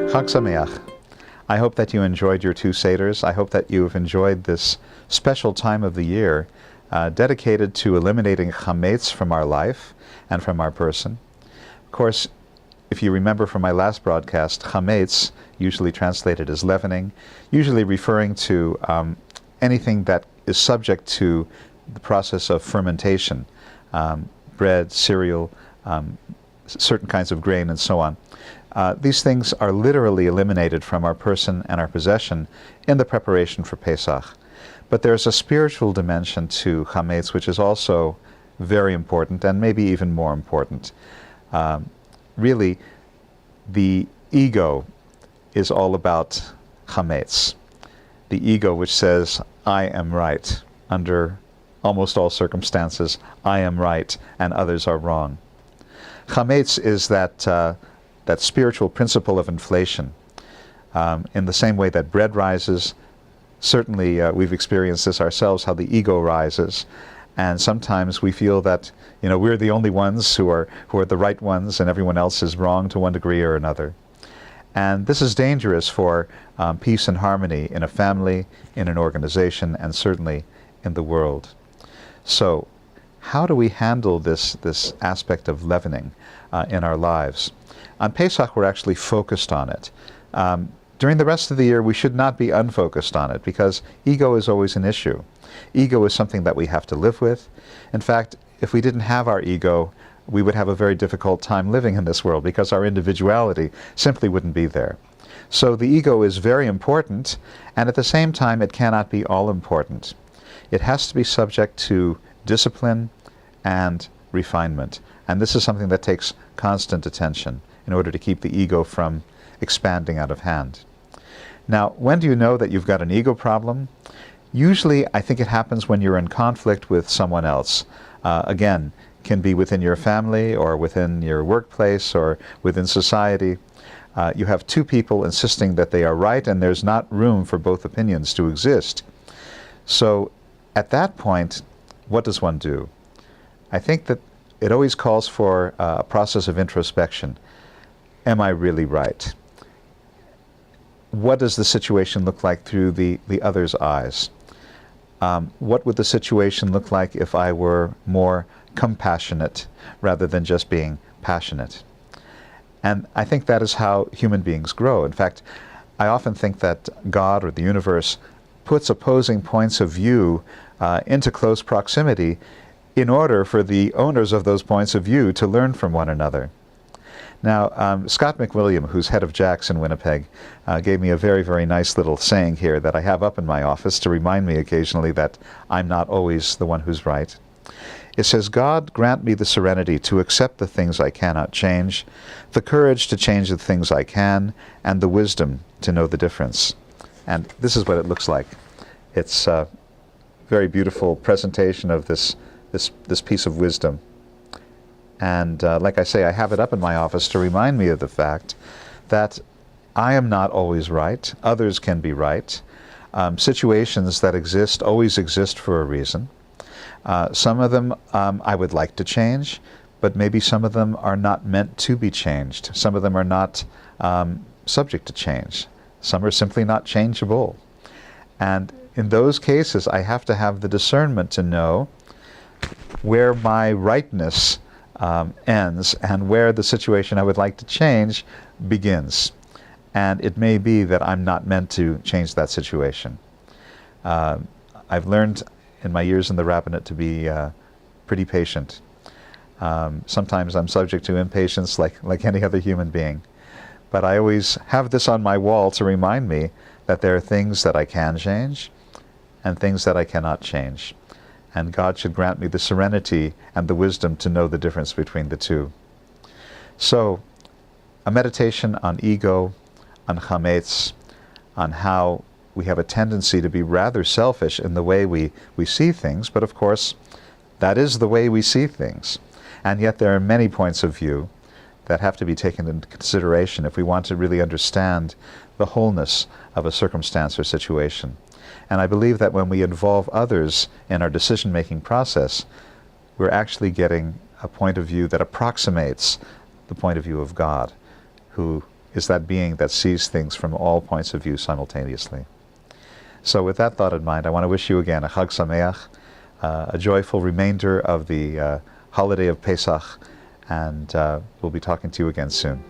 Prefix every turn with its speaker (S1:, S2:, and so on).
S1: Chag Sameach. I hope that you enjoyed your two Seders. I hope that you've enjoyed this special time of the year dedicated to eliminating chametz from our life and from our person. Of course, if you remember from my last broadcast, chametz, usually translated as leavening, usually referring to anything that is subject to the process of fermentation, bread, cereal, certain kinds of grain, and so on. These things are literally eliminated from our person and our possession in the preparation for Pesach. But there's a spiritual dimension to chametz which is also very important, and maybe even more important. Really, the ego is all about chametz. The ego which says, I am right. Under almost all circumstances, I am right and others are wrong. Chametz is that spiritual principle of inflation. In the same way that bread rises, certainly we've experienced this ourselves, how the ego rises. And sometimes we feel that, we're the only ones who are the right ones and everyone else is wrong to one degree or another. And this is dangerous for peace and harmony in a family, in an organization, and certainly in the world. So, how do we handle this aspect of leavening in our lives? On Pesach, we're actually focused on it. During the rest of the year, we should not be unfocused on it, because ego is always an issue. Ego is something that we have to live with. In fact, if we didn't have our ego, we would have a very difficult time living in this world, because our individuality simply wouldn't be there. So the ego is very important, and at the same time, it cannot be all important. It has to be subject to discipline and refinement. And this is something that takes constant attention in order to keep the ego from expanding out of hand. Now, when do you know that you've got an ego problem? Usually, I think it happens when you're in conflict with someone else. Again, can be within your family or within your workplace or within society. You have two people insisting that they are right, and there's not room for both opinions to exist. So, at that point, what does one do? I think that it always calls for a process of introspection. Am I really right? What does the situation look like through the other's eyes? What would the situation look like if I were more compassionate rather than just being passionate? And I think that is how human beings grow. In fact, I often think that God or the universe puts opposing points of view into close proximity in order for the owners of those points of view to learn from one another. Now, Scott McWilliam, who's head of Jack's in Winnipeg, gave me a very, very nice little saying here that I have up in my office to remind me occasionally that I'm not always the one who's right. It says, God grant me the serenity to accept the things I cannot change, the courage to change the things I can, and the wisdom to know the difference. And this is what it looks like. It's a very beautiful presentation of this piece of wisdom. And like I say, I have it up in my office to remind me of the fact that I am not always right. Others can be right. Situations that exist always exist for a reason. Some of them I would like to change, but maybe some of them are not meant to be changed. Some of them are not subject to change. Some are simply not changeable. And in those cases, I have to have the discernment to know where my rightness ends and where the situation I would like to change begins. And it may be that I'm not meant to change that situation. I've learned in my years in the rabbinate to be pretty patient. Sometimes I'm subject to impatience like any other human being. But I always have this on my wall to remind me that there are things that I can change and things that I cannot change. And God should grant me the serenity and the wisdom to know the difference between the two. So, a meditation on ego, on chametz, on how we have a tendency to be rather selfish in the way we see things, but of course, that is the way we see things. And yet there are many points of view that have to be taken into consideration if we want to really understand the wholeness of a circumstance or situation. And I believe that when we involve others in our decision-making process, we're actually getting a point of view that approximates the point of view of God, who is that being that sees things from all points of view simultaneously. So with that thought in mind, I want to wish you again a Chag Sameach, a joyful remainder of the holiday of Pesach, and we'll be talking to you again soon.